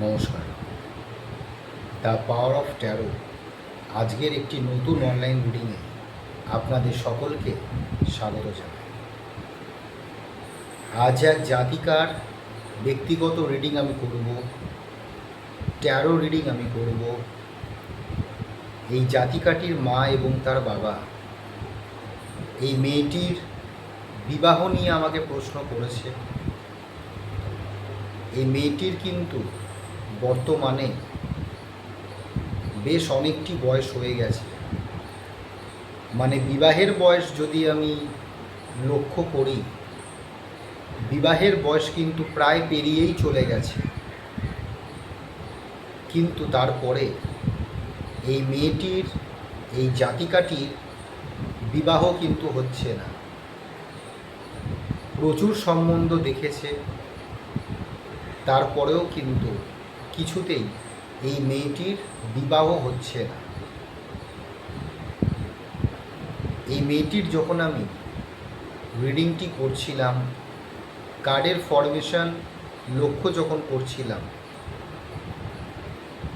নমস্কার। The power of taro আজকের একটি নতুন অনলাইন রিডিংয়ে আপনাদের সকলকে স্বাগত জানাই। আজ এক জাতিকার ব্যক্তিগত রিডিং আমি করব, ট্যারো রিডিং আমি করব। এই জাতিকাটির মা এবং তার বাবা এই মেয়েটির বিবাহ নিয়ে আমাকে প্রশ্ন করেছে। এই মেয়েটির কিন্তু বর্তমানে বেশ অনেকটি বয়স হয়ে গেছে, মানে বিবাহের বয়স যদি আমি লক্ষ্য করি, বিবাহের বয়স কিন্তু প্রায় পেরিয়েই চলে গেছে। কিন্তু তারপরে এই মেয়েটির, এই জাতিকাটির বিবাহ কিন্তু হচ্ছে না। প্রচুর সম্বন্ধ দেখেছে, তারপরেও কিন্তু কিছুতেই এই মেয়েটির বিবাহ হচ্ছে না। এই মেয়েটির যখন আমি রিডিংটি করছিলাম, কার্ডের ফরমেশন লক্ষ্য যখন করছিলাম,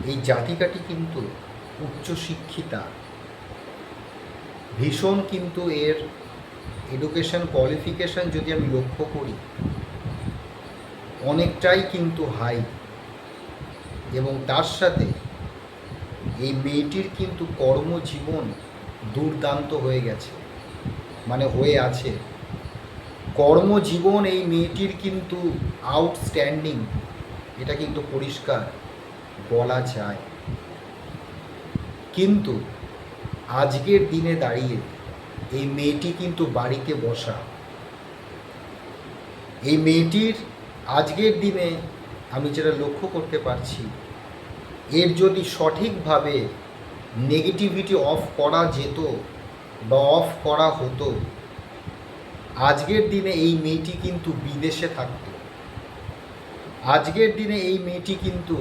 এই জাতিকাটি কিন্তু উচ্চশিক্ষিতা, ভীষণ কিন্তু এর এডুকেশন কোয়ালিফিকেশন যদি আমি লক্ষ্য করি অনেকটাই কিন্তু হাই। এবং তার সাথে এই মেয়েটির কিন্তু কর্মজীবন দুর্দান্ত হয়ে গেছে, মানে হয়ে আছে। কর্মজীবন এই মেয়েটির কিন্তু আউটস্ট্যান্ডিং, এটা কিন্তু পরিষ্কার বলা যায়। কিন্তু আজকের দিনে দাঁড়িয়ে এই মেয়েটি কিন্তু বাড়িতে বসা। এই মেয়েটির আজকের দিনে আমি যেটা লক্ষ্য করতে পারছি, এর যদি সঠিকভাবে নেগেটিভিটি অফ করা যেত বা অফ করা হতো, আজকের দিনে এই মেয়েটি কিন্তু বিদেশে থাকত। আজকের দিনে এই মেয়েটি কিন্তু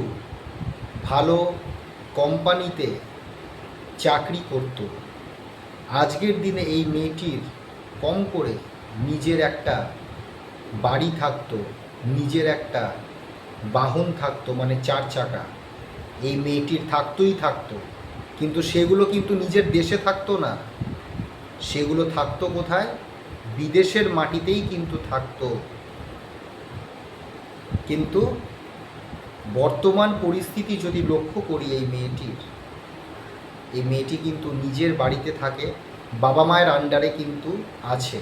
ভালো কোম্পানিতে চাকরি করত। আজকের দিনে এই মেয়েটির কম করে নিজের একটা বাড়ি থাকতো, নিজের একটা বাহন থাকতো, মানে 4 চাকা এই মেয়েটির থাকতোই থাকতো। কিন্তু সেগুলো কিন্তু নিজের দেশে থাকতো না, সেগুলো থাকতো কোথায়? বিদেশের মাটিতেই কিন্তু থাকতো। কিন্তু বর্তমান পরিস্থিতি যদি লক্ষ্য করি এই মেয়েটি কিন্তু নিজের বাড়িতে থাকে, বাবা মায়ের আন্ডারে কিন্তু আছে।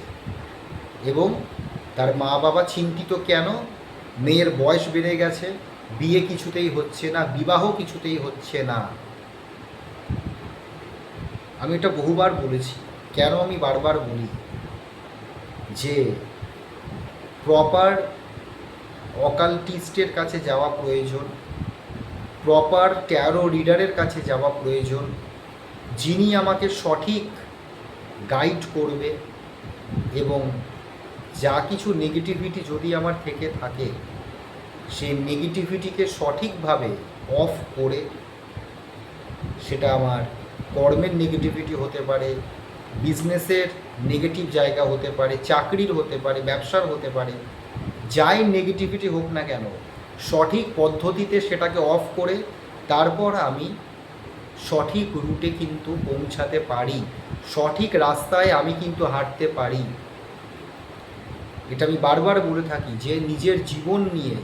এবং তার মা বাবা চিন্তিত কেন? মেয়ের বয়স বেড়ে গেছে, বিয়ে কিছুতেই হচ্ছে না, বিবাহ কিছুতেই হচ্ছে না। আমি এটা বহুবার বলেছি, কেন আমি বারবার বলি যে প্রপার অকাল্টিস্টের কাছে যাওয়া প্রয়োজন, প্রপার ট্যারো রিডারের কাছে যাওয়া প্রয়োজন, যিনি আমাকে সঠিক গাইড করবে এবং যা কিছু নেগেটিভিটি যদি আমার থেকে থাকে সেই নেগেটিভিটিকে সঠিকভাবে অফ করে, সেটা আমার কর্মের নেগেটিভিটি হতে পারে, বিজনেসের নেগেটিভ জায়গা হতে পারে, চাকরির হতে পারে, ব্যবসার হতে পারে, যাই নেগেটিভিটি হোক না কেন, সঠিক পদ্ধতিতে সেটাকে অফ করে তারপর আমি সঠিক রুটে কিন্তু পৌঁছাতে পারি, সঠিক রাস্তায় আমি কিন্তু হাঁটতে পারি। এটা আমি বারবার বলে থাকি যে নিজের জীবন নিয়ে,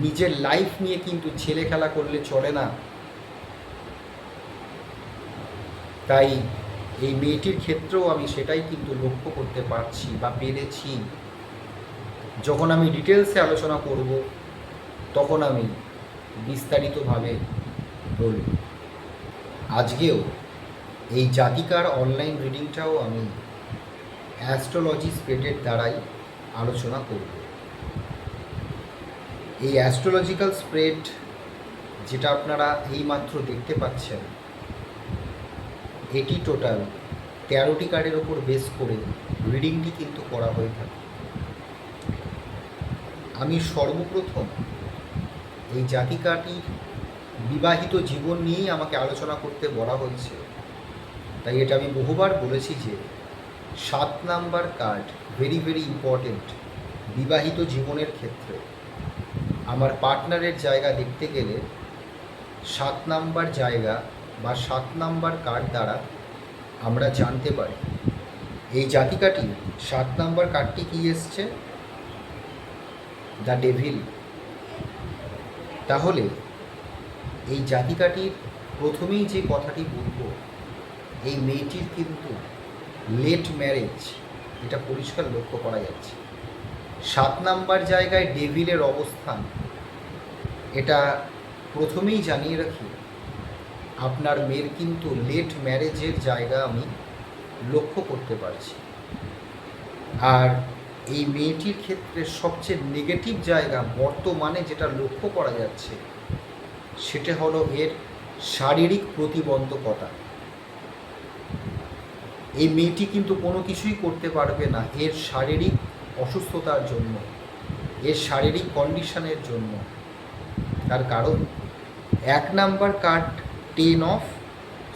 নিজের লাইফ নিয়ে কিন্তু ছেলে খেলা করলে চলে না। তাই এই মেয়েটির ক্ষেত্রেও আমি সেটাই কিন্তু লক্ষ্য করতে পারছি বা পেরেছি। যখন আমি ডিটেলসে আলোচনা করব তখন আমি বিস্তারিতভাবে বলব। আজকেও এই জাতিকার অনলাইন রিডিংটাও আমি অ্যাস্ট্রোলজি স্প্রেডের দ্বারাই আলোচনা করব। এই অ্যাস্ট্রোলজিক্যাল স্প্রেড যেটা আপনারা এইমাত্র দেখতে পাচ্ছেন, এটি টোটাল 13টি কার্ডের ওপর বেস করে রিডিংটি কিন্তু করা হয়ে থাকে। আমি সর্বপ্রথম এই জাতিকাটির বিবাহিত জীবন নিয়েই আমাকে আলোচনা করতে বলা হয়েছে, তাই এটা আমি বহুবার বলেছি যে 7 number card very very important বিবাহিত জীবনের ক্ষেত্রে। আমার পার্টনারের জায়গা দেখতে গেলে 7 নাম্বার জায়গা বা 7 নাম্বার কার্ড দ্বারা আমরা জানতে পারি। এই জাতিকাটি 7 নাম্বার কার্ডটি কি এসছে? The devil. তাহলে এই জাতিকাটির প্রথমেই যে কথাটি বলবো, এই মেয়েটির কিন্তু লেট ম্যারেজ, এটা পরিষ্কার লক্ষ্য করা যাচ্ছে। 7 নাম্বার জায়গায় ডেভিলের অবস্থান, এটা প্রথমেই জানিয়ে রাখি, আপনার মেয়ের কিন্তু লেট ম্যারেজের জায়গা আমি লক্ষ্য করতে পারছি। আর এই মেয়েটির ক্ষেত্রে সবচেয়ে নেগেটিভ জায়গা বর্তমানে যেটা লক্ষ্য করা যাচ্ছে, সেটা হলো এর শারীরিক প্রতিবন্ধকতা। এই মেয়েটি কিন্তু কোনো কিছুই করতে পারবে না এর শারীরিক অসুস্থতার জন্য, এর শারীরিক কন্ডিশনের জন্য। তার কারণ 1 নাম্বার কার্ড 10 অফ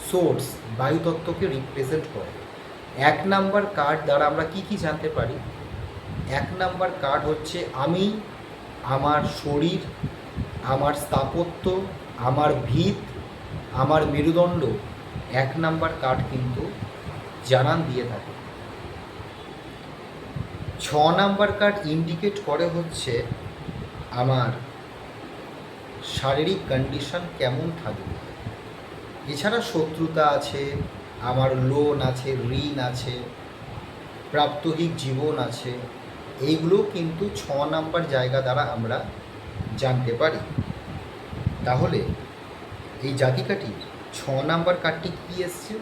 সোর্স বায়ুতত্ত্বকে রিপ্রেজেন্ট করে। 1 নাম্বার কার্ড দ্বারা আমরা কি কি জানতে পারি? 1 নাম্বার কার্ড হচ্ছে আমি, আমার শরীর, আমার স্থাপত্য, আমার ভিত, আমার মেরুদণ্ড 1 নাম্বার কার্ড কিন্তু জানান দিয়ে থাকে। 6 নাম্বার কার্ড ইন্ডিকেট করে হচ্ছে আমার শারীরিক কন্ডিশন কেমন থাকবে। এছাড়া শত্রুতা আছে, আমার লোন আছে, ঋণ আছে, প্রাত্যহিক জীবন আছে, এইগুলো কিন্তু 6 নাম্বার জায়গা দ্বারা আমরা জানতে পারি। তাহলে এই জাতিকাটির 6 নাম্বার কার্ডটি কী এসছে?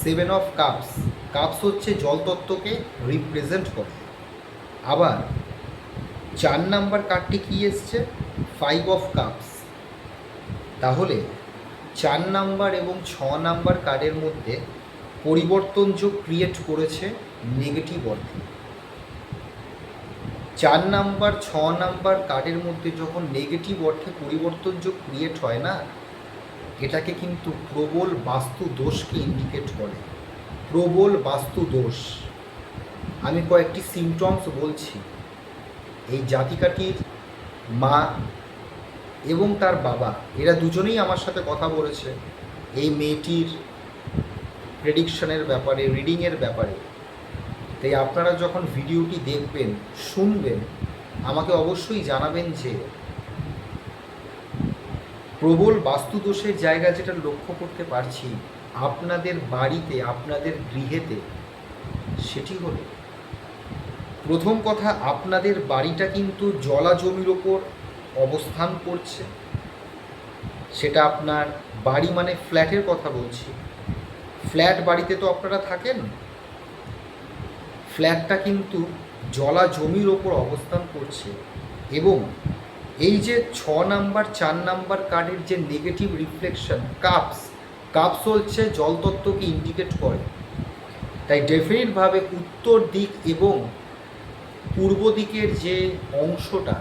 7 অফ কাপস। কাপস হচ্ছে জলতত্ত্বকে রিপ্রেজেন্ট করে। আবার 4 নাম্বার কার্ডটি কী এসছে? 5 অফ কাপস। তাহলে 4 নাম্বার এবং 6 নাম্বার কার্ডের মধ্যে পরিবর্তন যোগ ক্রিয়েট করেছে নেগেটিভ অর্থে। 4 নাম্বার 6 নাম্বার কার্ডের মধ্যে যখন নেগেটিভ অর্থে পরিবর্তন যোগ ক্রিয়েট হয় না, এটাকে কিন্তু প্রবল বাস্তু দোষকে ইন্ডিকেট করে। প্রবল বাস্তু দোষ। আমি কয়েকটি সিমটমস বলছি। এই জাতিকাটির মা এবং তার বাবা, এরা দুজনেই আমার সাথে কথা বলেছে এই মেয়েটির প্রেডিকশনের ব্যাপারে, রিডিংয়ের ব্যাপারে। তাই আপনারা যখন ভিডিওটি দেখবেন, শুনবেন, আমাকে অবশ্যই জানাবেন যে প্রবল বাস্তুদোষের জায়গা যেটা লক্ষ্য করতে পারছি আপনাদের বাড়িতে, আপনাদের গৃহেতে, সেটি হলো প্রথম কথা, আপনাদের বাড়িটা কিন্তু জলা জমির ওপর অবস্থান করছে। সেটা আপনার বাড়ি মানে ফ্ল্যাটের কথা বলছি। ফ্ল্যাট বাড়িতে তো আপনারা থাকেন, ফ্ল্যাটটা কিন্তু জলা জমির ওপর অবস্থান করছে। এবং এই যে 6 নাম্বার 4 নাম্বার কার্ডের যে নেগেটিভ রিফ্লেকশন, কাপস, কাপস হচ্ছে জলতত্ত্বকে ইন্ডিকেট করে। তাই ডেফিনিটভাবে উত্তর দিক এবং পূর্ব দিকের যে অংশটা,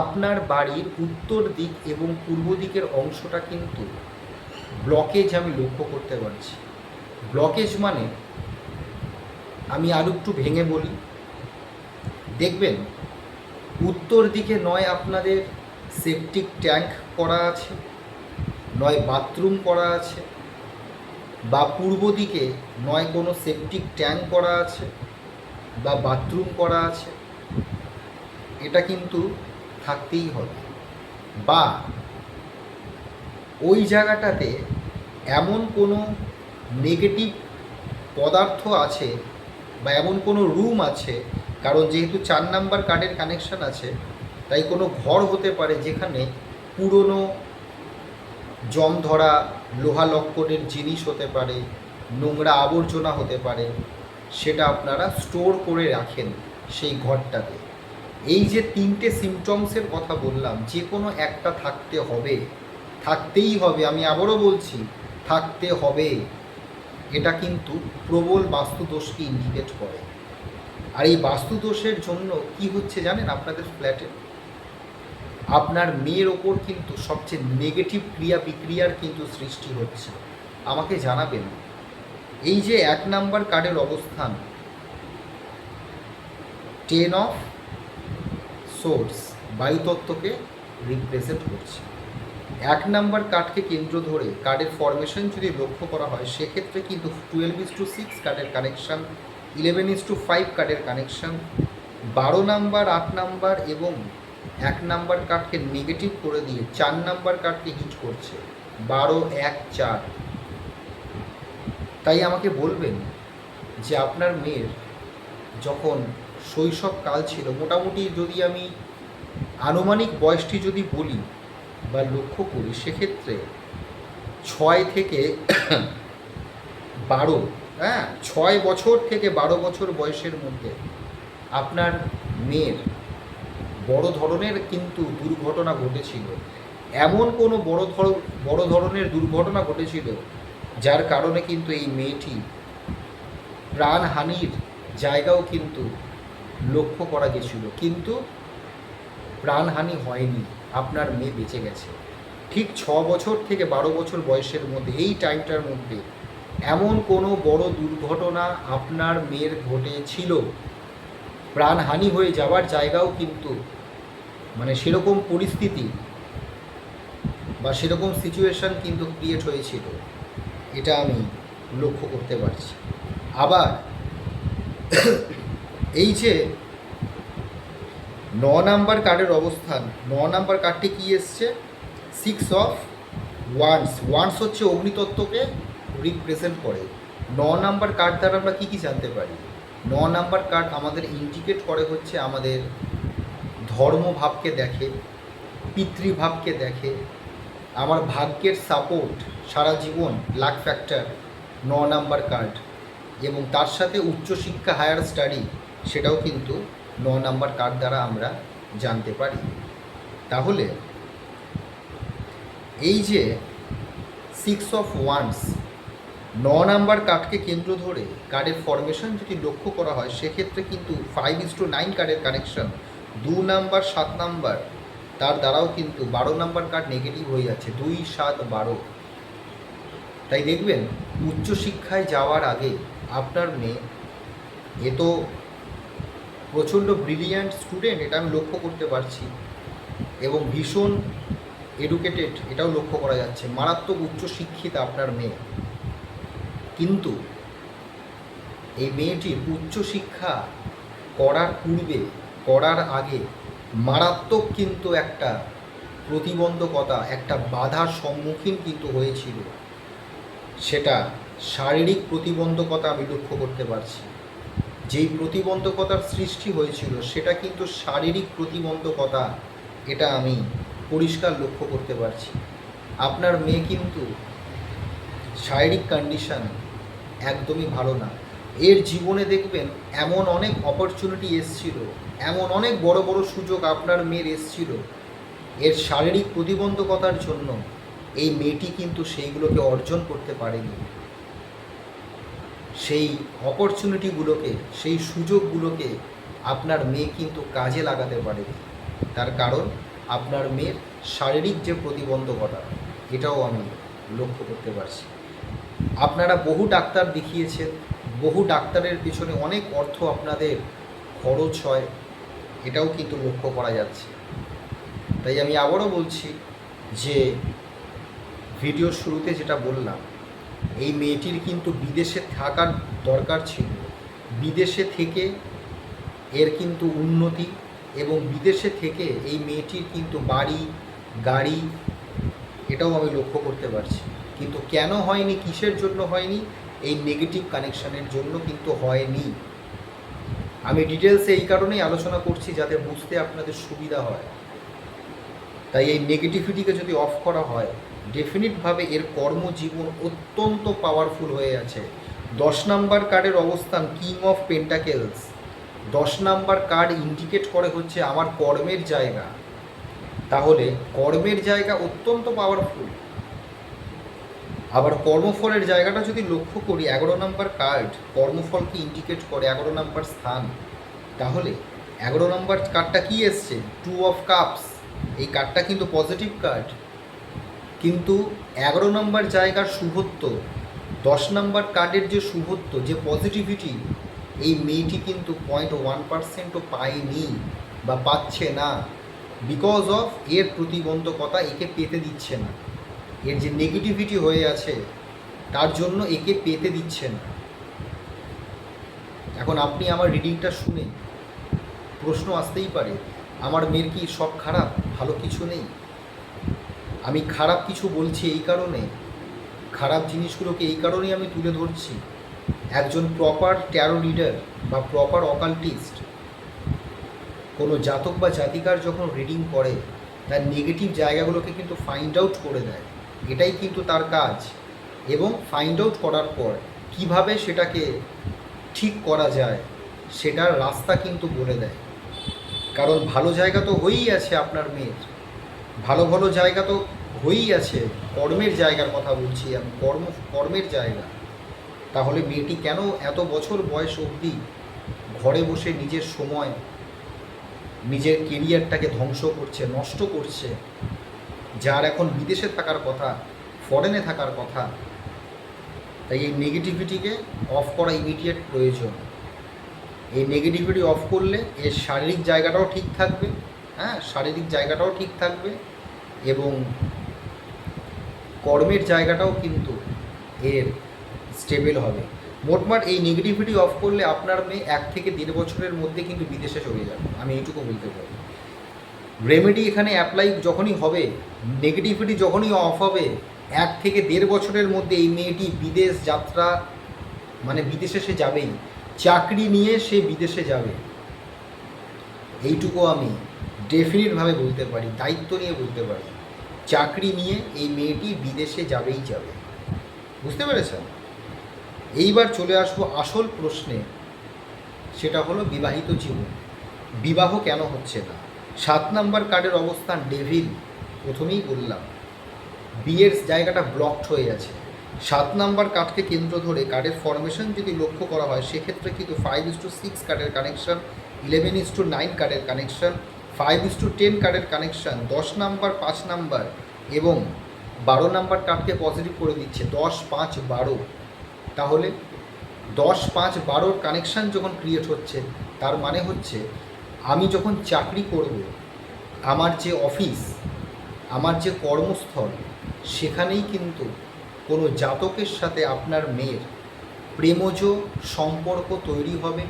আপনার বাড়ির উত্তর দিক এবং পূর্ব দিকের অংশটা কিন্তু ব্লকেজ আমি লক্ষ্য করতে পারছি। ব্লকেজ মানে, আমি আরও একটু ভেঙে বলি, দেখবেন উত্তর দিকে নয় আপনাদের সেপটিক ট্যাঙ্ক করা আছে, নয় বাথরুম করা আছে, বা পূর্ব দিকে নয় কোনো সেপটিক ট্যাঙ্ক করা আছে বা বাথরুম করা আছে। এটা কিন্তু থাকতেই হবে। বা ওই জায়গাটাতে এমন কোনো নেগেটিভ পদার্থ আছে বা এমন কোনো রুম আছে, কারণ যেহেতু 4 নাম্বার কার্ডের কানেকশান আছে, তাই কোনো ঘর হতে পারে যেখানে পুরনো জং ধরা লোহা লক্করের জিনিস হতে পারে, নোংরা আবর্জনা হতে পারে, সেটা আপনারা স্টোর করে রাখেন সেই ঘরটাতে। এই যে 3টে সিমটমসের কথা বললাম, যে কোনো একটা থাকতে হবে, থাকতেই হবে। আমি আবারও বলছি, থাকতে হবে। এটা কিন্তু প্রবল বাস্তুদোষকে ইন্ডিকেট করে। আর এই বাস্তুদোষের জন্য কি হচ্ছে জানেন? আপনাদের ফ্ল্যাটে আপনার মেয়ের ওপর কিন্তু সবচেয়ে নেগেটিভ ক্রিয়া বিক্রিয়ার কিন্তু সৃষ্টি হচ্ছে। আমাকে জানাবেন। এই যে 1 নাম্বার কার্ডের অবস্থান 10 অফ সোর্স, বায়ুতত্ত্বকে রিপ্রেজেন্ট করছে। 1 নাম্বার কার্ডকে কেন্দ্র ধরে কার্ডের ফরমেশন যদি লক্ষ্য করা হয় সেক্ষেত্রে কিন্তু 12:6 কার্ডের কানেকশান, 11:5 কার্ডের কানেকশান, 12 নাম্বার, 8 নাম্বার এবং 1 নাম্বার কার্ডকে নেগেটিভ করে দিয়ে 4 নাম্বার কার্ডকে হিট করছে, 12, 1, 4। তাই আমাকে বলবেন যে আপনার মেয়ের যখন শৈশবকাল ছিল, মোটামুটি যদি আমি আনুমানিক বয়সটি যদি বলি বা লক্ষ্য করি সেক্ষেত্রে 6 থেকে 12, 6 বছর থেকে 12 বছর বয়সের মধ্যে আপনার মেয়ের বড় ধরনের কিন্তু দুর্ঘটনা ঘটেছিল। এমন কোনো বড় ধরনের দুর্ঘটনা ঘটেছিল যার কারণে কিন্তু এই মেয়েটি প্রাণহানির জায়গাও কিন্তু লক্ষ্য করা গেছিল, কিন্তু প্রাণহানি হয়নি, আপনার মেয়ে বেঁচে গেছে। ঠিক 6 বছর থেকে 12 বছর বয়সের মধ্যে, এই টাইমটার মধ্যে এমন কোনো বড় দুর্ঘটনা আপনার মেয়ের ঘটেছিল, প্রাণহানি হয়ে যাওয়ার জায়গাও কিন্তু মানে সেরকম পরিস্থিতি বা সেরকম সিচুয়েশান কিন্তু ক্রিয়েট হয়েছিল, এটা আমি লক্ষ্য করতে পারছি। আবার এই যে 9 নাম্বার কার্ডের অবস্থান, 9 নাম্বার কার্ডটি কী এসছে? 6 অফ ওয়ান্স। ওয়ান্স হচ্ছে অগ্নিতত্ত্বকে রিপ্রেজেন্ট করে। 9 নাম্বার কার্ড দ্বারা আমরা কী কী জানতে পারি? 9 নাম্বার কার্ড আমাদের ইন্ডিকেট করে হচ্ছে আমাদের ধর্মভাবকে দেখে, পিতৃভাবকে দেখে, আমার ভাগ্যের সাপোর্ট সারা জীবন, লাক ফ্যাক্টর 9 নাম্বার কার্ড, এবং তার সাথে উচ্চশিক্ষা, হায়ার স্টাডি, সেটাও কিন্তু 9 নাম্বার কার্ড দ্বারা আমরা জানতে পারি। তাহলে এই যে 6 অফ ওয়ান্স, 9 নাম্বার কার্ডকে কেন্দ্র ধরে কার্ডের ফরমেশন যদি লক্ষ্য করা হয় সেক্ষেত্রে কিন্তু 5:9 কার্ডের কানেকশন, 2 নাম্বার, 7 নাম্বার, তার দ্বারাও কিন্তু 12 নাম্বার কার্ড নেগেটিভ হয়ে যাচ্ছে, 2, 7, 12। তাই দেখবেন উচ্চশিক্ষায় যাওয়ার আগে আপনার মেয়ে, এ তো প্রচণ্ড ব্রিলিয়ান্ট স্টুডেন্ট, এটা আমি লক্ষ্য করতে পারছি, এবং ভীষণ এডুকেটেড, এটাও লক্ষ্য করা যাচ্ছে, মারাত্মক উচ্চশিক্ষিত আপনার মেয়ে। কিন্তু এই মেয়েটির উচ্চশিক্ষা করার পূর্বে, করার আগে মারাত্মক কিন্তু একটা প্রতিবন্ধকতা, একটা বাধার সম্মুখীন কিন্তু হয়েছিল। সেটা শারীরিক প্রতিবন্ধকতা আমি লক্ষ্য করতে পারছি। যেই প্রতিবন্ধকতার সৃষ্টি হয়েছিল সেটা কিন্তু শারীরিক প্রতিবন্ধকতা, এটা আমি পরিষ্কার লক্ষ্য করতে পারছি। আপনার মেয়ে কিন্তু শারীরিক কন্ডিশন একদমই ভালো না। এর জীবনে দেখবেন এমন অনেক অপরচুনিটি এসছিল, এমন অনেক বড় বড় সুযোগ আপনার মেয়ের এসছিল, এর শারীরিক প্রতিবন্ধকতার জন্য এই মেয়েটি কিন্তু সেইগুলোকে অর্জন করতে পারেনি। সেই অপরচুনিটিগুলোকে, সেই সুযোগগুলোকে আপনার মেয়ে কিন্তু কাজে লাগাতে পারেনি। তার কারণ আপনার মেয়ের শারীরিক যে প্রতিবন্ধকতা, এটাও আমি লক্ষ্য করতে পারছি। আপনারা বহু ডাক্তার দেখিয়েছেন, বহু ডাক্তারের পিছনে অনেক অর্থ আপনাদের খরচ হয়, এটাও কিন্তু লক্ষ্য করা যাচ্ছে। তাই আমি আবারও বলছি যে ভিডিওর শুরুতে যেটা বললাম, এই মেয়েটির কিন্তু বিদেশে থাকার দরকার ছিল। বিদেশে থেকে এর কিন্তু উন্নতি, এবং বিদেশে থেকে এই মেয়েটির কিন্তু বাড়ি, গাড়ি, এটাও আমি লক্ষ্য করতে পারছি। কিন্তু কেন হয়নি, কিসের জন্য হয়নি? এই নেগেটিভ কানেকশানের জন্য কিন্তু হয়নি। আমি ডিটেলসে এই কারণেই আলোচনা করছি যাতে বুঝতে আপনাদের সুবিধা হয়। তাই এই নেগেটিভিটিকে যদি অফ করা হয়, ডেফিনিটভাবে এর কর্মজীবন অত্যন্ত পাওয়ারফুল হয়ে আছে। 10 নাম্বার কার্ডের অবস্থান king of pentacles. 10 number card indicate করে হচ্ছে আমার কর্মের জায়গা। তাহলে কর্মের জায়গা অত্যন্ত পাওয়ারফুল। আবার কর্মফলের জায়গাটা যদি লক্ষ্য করি, 11 নাম্বার কার্ড কর্মফলকে ইন্ডিকেট করে, 11 নাম্বার স্থান। তাহলে 11 নাম্বার কার্ডটা কি এসছে? 2 অফ কাপস। এই কার্ডটা কিন্তু পজিটিভ কার্ড, কিন্তু 11 নম্বর জায়গার শুভত্ব, 10 নম্বর কার্ডের যে শুভত্ব, যে পজিটিভিটি, এই মেয়েটি কিন্তু 0.1%ও পায়নি বা পাচ্ছে না। বিকজ অফ এর প্রতিবন্ধকতা একে পেতে দিচ্ছে না, এর যে নেগেটিভিটি হয়ে আছে তার জন্য একে পেতে দিচ্ছে না। এখন আপনি আমার রিডিংটা শুনে প্রশ্ন আসতেই পারে, আমার মেয়ের কি সব খারাপ, ভালো কিছু নেই? আমি খারাপ কিছু বলছি এই কারণে, খারাপ জিনিসগুলোকে এই কারণেই আমি তুলে ধরছি। একজন প্রপার ট্যারো রিডার বা প্রপার অকাল্টিস্ট কোনো জাতক বা জাতিকার যখন রিডিং করে তার নেগেটিভ জায়গাগুলোকে কিন্তু ফাইন্ড আউট করে দেয়, এটাই কিন্তু তার কাজ। এবং ফাইন্ড আউট করার পর কিভাবে সেটাকে ঠিক করা যায় সেটার রাস্তা কিন্তু বলে দেয়। কারণ ভালো জায়গা তো হয়েই আছে আপনার মেয়ের, ভালো ভালো জায়গা তো হয়েই আছে, কর্মের জায়গার কথা বলছি আমি, কর্মের জায়গা। তাহলে মেয়েটি কেন এত বছর বয়স অবধি ঘরে বসে নিজের সময়, নিজের কেরিয়ারটাকে ধ্বংস করছে, নষ্ট করছে, যার এখন বিদেশে থাকার কথা, ফরেনে থাকার কথা? তাই এই নেগেটিভিটিকে অফ করা ইমিডিয়েট প্রয়োজন। এই নেগেটিভিটি অফ করলে এর শারীরিক জায়গাটাও ঠিক থাকবে, হ্যাঁ, শারীরিক জায়গাটাও ঠিক থাকবে এবং কর্মের জায়গাটাও কিন্তু এর স্টেবল হবে। মোটমাট এই নেগেটিভিটি অফ করলে আপনার মেয়ে 1 থেকে 1.5 বছরের মধ্যে কিন্তু বিদেশে চলে যাবে, আমি এইটুকু বলতে পারি। রেমেডি এখানে অ্যাপ্লাই যখনই হবে, নেগেটিভিটি যখনই অফ হবে, 1 থেকে 1.5 বছরের মধ্যে এই মেয়েটি বিদেশ যাত্রা, মানে বিদেশে সে যাবেই, চাকরি নিয়ে সে বিদেশে যাবে, এইটুকু আমি ডেফিনিটভাবে বলতে পারি, দায়িত্ব নিয়ে বলতে পারি। চাকরি নিয়ে এই মেয়েটি বিদেশে যাবেই যাবে। বুঝতে পেরেছেন? এইবার চলে আসবো আসল প্রশ্নে, সেটা হলো বিবাহিত জীবন, বিবাহ কেন হচ্ছে না? 7 নাম্বার কার্ডের অবস্থান ডেভিল, প্রথমেই বললাম বিয়ের জায়গাটা ব্লকড হয়ে আছে। 7 নাম্বার কার্ডকে কেন্দ্র ধরে কার্ডের ফরমেশন যদি লক্ষ্য করা হয় সেক্ষেত্রে কিন্তু 5:6 কার্ডের কানেকশন, 11:9 কার্ডের কানেকশন, 5:10 কার্ডের কানেকশন, 10 নাম্বার, 5 নাম্বার এবং 12 নাম্বার কার্ডকে পজিটিভ করে দিচ্ছে, 10, 5, 12। তাহলে 10, 5, 12 কানেকশান যখন ক্রিয়েট হচ্ছে তার মানে হচ্ছে আমি যখন চাকরি করব, আমার যে অফিস, আমার যে কর্মস্থল, সেখানেই কিন্তু কোনো জাতকের সাথে আপনার মেয়ের প্রেমজ সম্পর্ক তৈরি হবে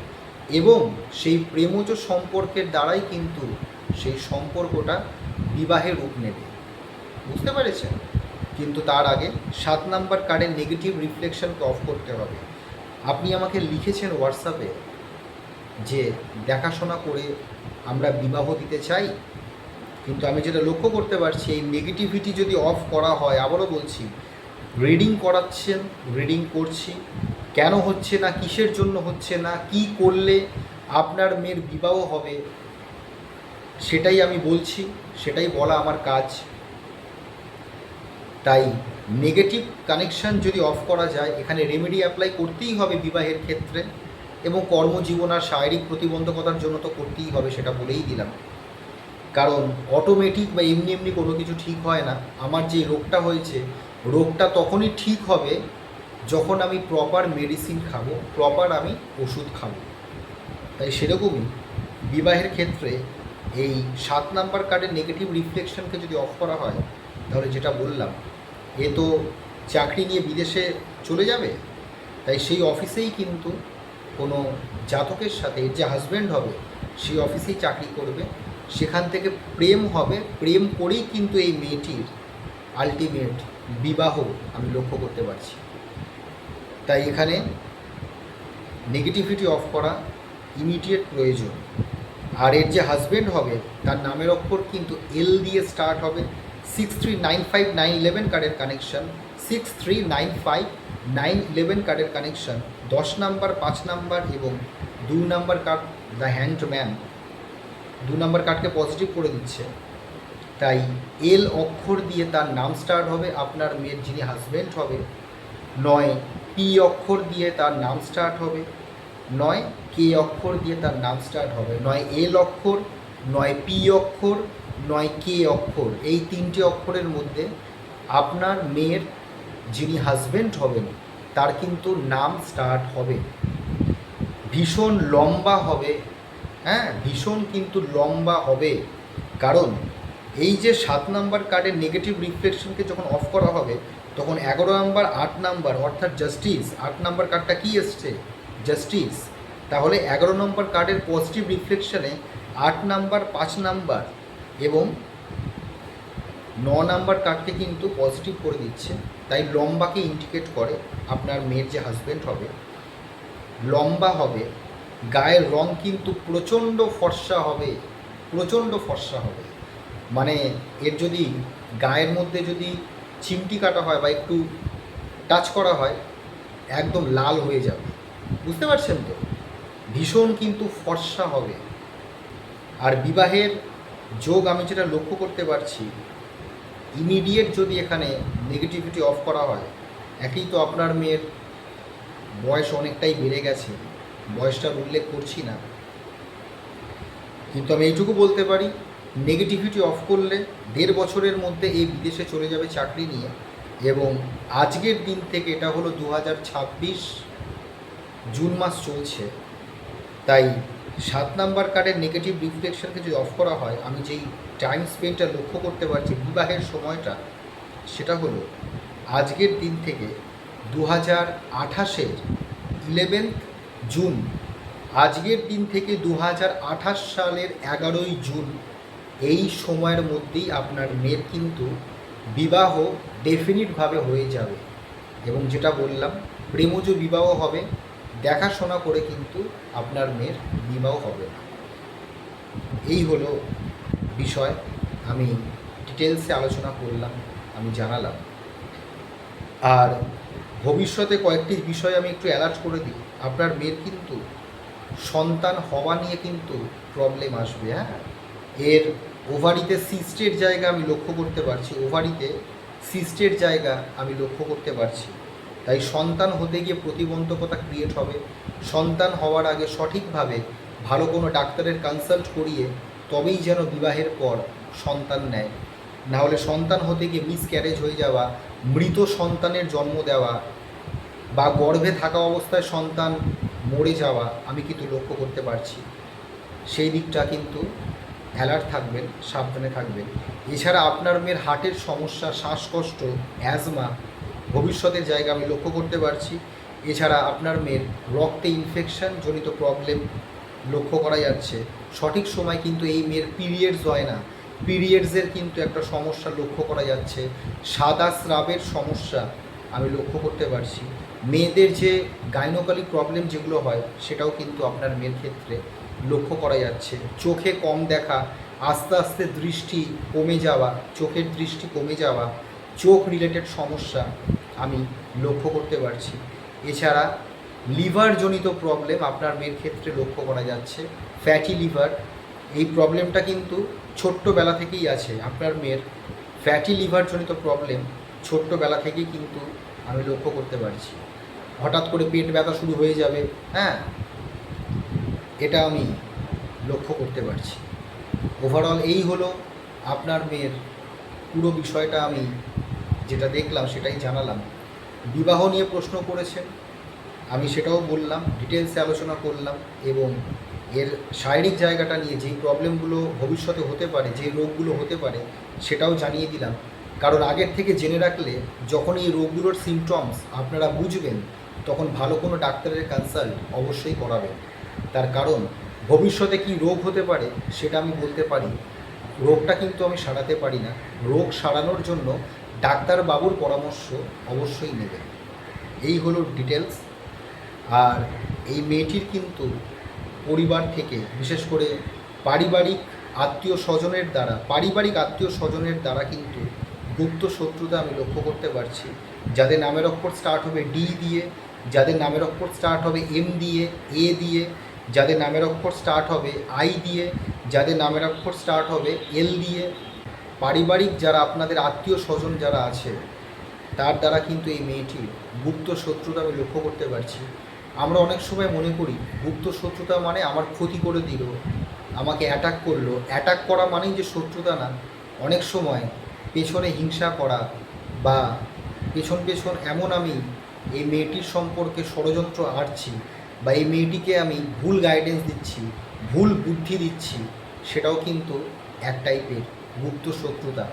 এবং সেই প্রেমজ সম্পর্কের দ্বারাই কিন্তু সেই সম্পর্কটা বিবাহের রূপ নেবে। বুঝতে পেরেছেন? কিন্তু তার আগে 7 নাম্বার কার্ডের নেগেটিভ রিফ্লেকশনকে অফ করতে হবে। আপনি আমাকে লিখেছেন হোয়াটসঅ্যাপে যে দেখাশোনা করে আমরা বিবাহ দিতে চাই, কিন্তু আমি যেটা লক্ষ্য করতে পারছি এই নেগেটিভিটি যদি অফ করা হয়, আবারও বলছি, রিডিং করাচ্ছেন, রিডিং করছি, কেন হচ্ছে না, কিসের জন্য হচ্ছে না, কি করলে আপনার মেয়ের বিবাহ হবে সেটাই আমি বলছি, সেটাই বলা আমার কাজ। তাই নেগেটিভ কানেকশান যদি অফ করা যায়, এখানে রেমেডি অ্যাপ্লাই করতেই হবে বিবাহের ক্ষেত্রে এবং কর্মজীবন আর শারীরিক প্রতিবন্ধকতার জন্য তো করতেই হবে, সেটা বলেই দিলাম। কারণ অটোমেটিক বা এমনি এমনি কোনো কিছু ঠিক হয় না। আমার যে রোগটা হয়েছে, রোগটা তখনই ঠিক হবে যখন আমি প্রপার মেডিসিন খাবো, প্রপার আমি ওষুধ খাবো। তাই সেরকমই বিবাহের ক্ষেত্রে এই 7 নাম্বার কার্ডের নেগেটিভ রিফ্লেকশনকে যদি অফ করা হয়, তাহলে যেটা বললাম, এ তো চাকরি নিয়ে বিদেশে চলে যাবে, তাই সেই অফিসেই কিন্তু কোনো জাতকের সাথে যে হাজব্যান্ড হবে সেই অফিসেই চাকরি করবে, সেখান থেকে প্রেম হবে, প্রেম করেই কিন্তু এই মেয়েটির আলটিমেট বিবাহ আমি লক্ষ্য করতে পারছি। তাই এখানে নেগেটিভিটি অফ করা ইমিডিয়েট প্রয়োজন। আর এর যে হাজব্যান্ড হবে তার নামের অক্ষর কিন্তু এল দিয়ে স্টার্ট হবে। 6395911 কার্ডের কানেকশন, 6395911 কার্ডের কানেকশন, 10 নাম্বার, 5 নাম্বার এবং 2 নাম্বার কার্ড দ্য হ্যান্ডম্যান, 2 নাম্বার কার্ডকে পজিটিভ করে দিচ্ছে। তাই এল অক্ষর দিয়ে তার নাম স্টার্ট হবে আপনার মেয়ের যিনি হাজব্যান্ড হবে, নয় পি অক্ষর দিয়ে তার নাম স্টার্ট হবে, নয় কে অক্ষর দিয়ে তার নাম স্টার্ট হবে, নয় এল অক্ষর, নয় পি অক্ষর, নয় কে অক্ষর। এই 3টে অক্ষরের মধ্যে আপনার মেয়ের যিনি হাজব্যান্ড হবেন তার কিন্তু নাম স্টার্ট হবে। ভীষণ লম্বা হবে, হ্যাঁ, ভীষণ কিন্তু লম্বা হবে, কারণ এই যে 7 নাম্বার কার্ডের নেগেটিভ রিফ্লেকশনকে যখন অফ করা হবে, তখন 11 নাম্বার 8 নাম্বার অর্থাৎ জাস্টিস, 8 নাম্বার কার্ডটা কী এসছে? জাস্টিস। তাহলে 11 নম্বর কার্ডের পজিটিভ রিফ্লেকশনে 8 নাম্বার, 5 নাম্বার এবং 9 নাম্বার কার্ডকে কিন্তু পজিটিভ করে দিচ্ছে। তাই লম্বাকে ইন্ডিকেট করে আপনার মেয়ের যে হাজব্যান্ড হবে লম্বা হবে, গায়ের রং কিন্তু প্রচণ্ড ফর্সা হবে, প্রচণ্ড ফর্সা হবে। মানে এর যদি গায়ের মধ্যে যদি চিমটি কাটা হয় বা একটু টাচ করা হয় একদম লাল হয়ে যাবে, বুঝতে পারছেন তো? ভীষণ কিন্তু ফর্সা হবে। আর বিবাহের যোগ আমি যেটা লক্ষ্য করতে পারছি, ইমিডিয়েট যদি এখানে নেগেটিভিটি অফ করা হয়, একই তো আপনার মেয়ের বয়স অনেকটাই বেড়ে গেছে, বয়সটার উল্লেখ করছি না, কিন্তু আমি এইটুকু বলতে পারি নেগেটিভিটি অফ করলে 1.5 বছরের মধ্যে এই বিদেশে চলে যাবে চাকরি নিয়ে। এবং আজকের দিন থেকে, এটা হলো 2026 জুন মাস চলছে, তাই 7 নাম্বার কার্ডের নেগেটিভ রিফ্লেকশনকে যদি অফ করা হয়, আমি যেই টাইম স্পেন্ডটা লক্ষ্য করতে পারছি বিবাহের সময়টা, সেটা হলো আজকের দিন থেকে 2028-এর 11 জুন, আজকের দিন থেকে 2028 সালের 11ই জুন, এই সময়ের মধ্যেই আপনার মেয়ের কিন্তু বিবাহ ডেফিনিটভাবে হয়ে যাবে। এবং যেটা বললাম, প্রেমজ বিবাহ হবে, দেখাশোনা করে কিন্তু আপনার মেয়ের বিবাহ হবে না। এই হলো বিষয়, আমি ডিটেলসে আলোচনা করলাম, আমি জানালাম। আর ভবিষ্যতে কয়েকটি বিষয় আমি একটু অ্যালার্ট করে দিই, আপনার মেয়ের কিন্তু সন্তান হওয়া নিয়ে কিন্তু প্রবলেম আসবে। হ্যাঁ, এর ওভারিতে সিস্টের জায়গা আমি লক্ষ্য করতে পারছি, ওভারিতে সিস্টের জায়গা আমি লক্ষ্য করতে পারছি। তাই সন্তান হতে গিয়ে প্রতিবন্ধকতা ক্রিয়েট হবে। সন্তান হওয়ার আগে সঠিকভাবে ভালো কোনো ডাক্তারের কনসাল্ট করিয়ে তবেই যেন বিবাহের পর সন্তান নেয়, নাহলে সন্তান হতে গিয়ে মিসক্যারেজ হয়ে যাওয়া, মৃত সন্তানের জন্ম দেওয়া বা গর্ভে থাকা অবস্থায় সন্তান মরে যাওয়া আমি কিন্তু লক্ষ্য করতে পারছি। সেই দিকটা কিন্তু অ্যালার্ট থাকবেন, সাবধানে থাকবেন। এছাড়া আপনার মেয়ের হার্টের সমস্যা, শ্বাসকষ্ট, অ্যাজমা ভবিষ্যতের জায়গা আমি লক্ষ্য করতে পারছি। এছাড়া আপনার মেয়ের রক্তে ইনফেকশন জনিত প্রবলেম লক্ষ্য করা যাচ্ছে। সঠিক সময় কিন্তু এই মেয়ের পিরিয়ডস হয় না, পিরিয়ডসের কিন্তু একটা সমস্যা লক্ষ্য করা যাচ্ছে। সাদা স্রাবের সমস্যা আমি লক্ষ্য করতে পারছি। মেয়েদের যে গাইনোকলিক প্রবলেম যেগুলো হয় সেটাও কিন্তু আপনার মেয়ের ক্ষেত্রে লক্ষ্য করা যাচ্ছে। চোখে কম দেখা, আস্তে আস্তে দৃষ্টি কমে যাওয়া, চোখের দৃষ্টি কমে যাওয়া, চোখ রিলেটেড সমস্যা আমি লক্ষ্য করতে পারছি। এছাড়া লিভারজনিত প্রবলেম আপনার মেয়ের ক্ষেত্রে লক্ষ্য করা যাচ্ছে। ফ্যাটি লিভার, এই প্রবলেমটা কিন্তু ছোট্টবেলা থেকেই আছে। আপনার মেয়ের ফ্যাটি লিভারজনিত প্রবলেম ছোট্টবেলা থেকেই কিন্তু আমি লক্ষ্য করতে পারছি। হঠাৎ করে পেট ব্যথা শুরু হয়ে যাবে, হ্যাঁ, এটা আমি লক্ষ্য করতে পারছি। ওভারঅল এই হলো আপনার মেয়ের পুরো বিষয়টা, আমি যেটা দেখলাম সেটাই জানালাম। বিবাহ নিয়ে প্রশ্ন করেছেন, আমি সেটাও বললাম, ডিটেলসে আলোচনা করলাম। এবং এর শারীরিক জায়গাটা নিয়ে যেই প্রবলেমগুলো ভবিষ্যতে হতে পারে, যে রোগগুলো হতে পারে সেটাও জানিয়ে দিলাম। কারণ আগের থেকে জেনে রাখলে যখন এই রোগগুলোর সিমটমস আপনারা বুঝবেন, তখন ভালো কোনো ডাক্তারের কনসাল্ট অবশ্যই করাবেন। তার কারণ ভবিষ্যতে কি রোগ হতে পারে সেটা আমি বলতে পারি, রোগটা কিন্তু আমি সারাতে পারি না। রোগ সারানোর জন্য ডাক্তারবাবুর পরামর্শ অবশ্যই নেবেন। এই হলো ডিটেলস। আর এই মেয়েটির কিন্তু পরিবার থেকে, বিশেষ করে পারিবারিক আত্মীয় স্বজনের দ্বারা কিন্তু গুপ্ত শত্রুতা আমি লক্ষ্য করতে পারছি। যাদের নামের অক্ষর স্টার্ট হবে ডি দিয়ে, যাদের নামের অক্ষর স্টার্ট হবে এম দিয়ে, এ দিয়ে, যাদের নামের অক্ষর স্টার্ট হবে আই দিয়ে, যাদের নামের অক্ষর স্টার্ট হবে এল দিয়ে, পারিবারিক যারা আপনাদের আত্মীয় স্বজন যারা আছে তার দ্বারা কিন্তু এই মেয়েটির গুপ্ত শত্রুতা আমি লক্ষ্য করতে পারছি। আমরা অনেক সময় মনে করি গুপ্ত শত্রুতা মানে আমার ক্ষতি করে দিল, আমাকে অ্যাটাক করলো। অ্যাটাক করা মানেই যে শত্রুতা না, অনেক সময় পেছনে হিংসা করা বা পেছন এমন আমি এই মেয়েটির সম্পর্কে ষড়যন্ত্র আঁটছি বা এই মেয়েটিকে আমি ভুল গাইডেন্স দিচ্ছি, ভুল বুদ্ধি দিচ্ছি, সেটাও কিন্তু এক টাইপের গুপ্ত শত্রুতা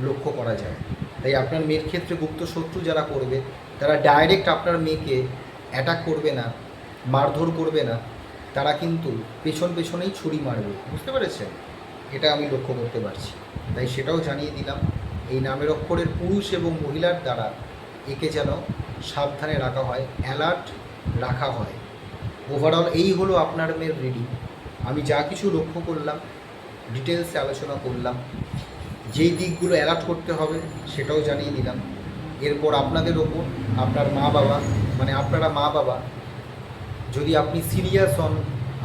লক্ষ্য করা যায়। তাই আপনার মেয়ের ক্ষেত্রে গুপ্ত শত্রু যারা করবে তারা ডাইরেক্ট আপনার মেয়েকে অ্যাটাক করবে না, মারধর করবে না, তারা কিন্তু পেছনেই ছুরি মারবে। বুঝতে পেরেছেন? এটা আমি লক্ষ্য করতে পারছি, তাই সেটাও জানিয়ে দিলাম। এই নামের অক্ষরের পুরুষ এবং মহিলার দ্বারা একে যেন সাবধানে রাখা হয়, অ্যালার্ট রাখা হয়। ওভারঅল এই হলো আপনার মেয়ের রিডিং। আমি যা কিছু লক্ষ্য করলাম, ডিটেলসে আলোচনা করলাম, যেই দিকগুলো অ্যালার্ট করতে হবে সেটাও জানিয়ে দিলাম। এরপর আপনাদের ওপর, আপনার মা বাবা, মানে আপনারা মা বাবা যদি আপনি সিরিয়াস হন,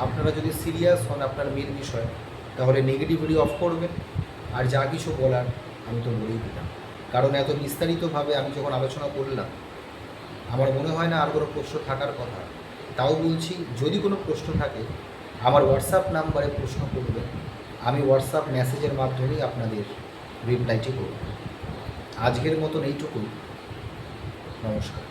আপনারা যদি সিরিয়াস হন আপনার মেয়ের বিষয়ে, তাহলে নেগেটিভিটি অফ করবেন। আর যা কিছু বলার আমি তো বলেই দিলাম, কারণ এত বিস্তারিতভাবে আমি যখন আলোচনা করলাম আমার মনে হয় না আর কোনো প্রশ্ন থাকার কথা। তাও বলছি, যদি কোনো প্রশ্ন থাকে আমার হোয়াটসঅ্যাপ নাম্বারে প্রশ্ন করবেন, আমি হোয়াটসঅ্যাপ মেসেজের মাধ্যমেই আপনাদের রিপ্লাইটি করব। আজকের মতন এইটুকুই। নমস্কার।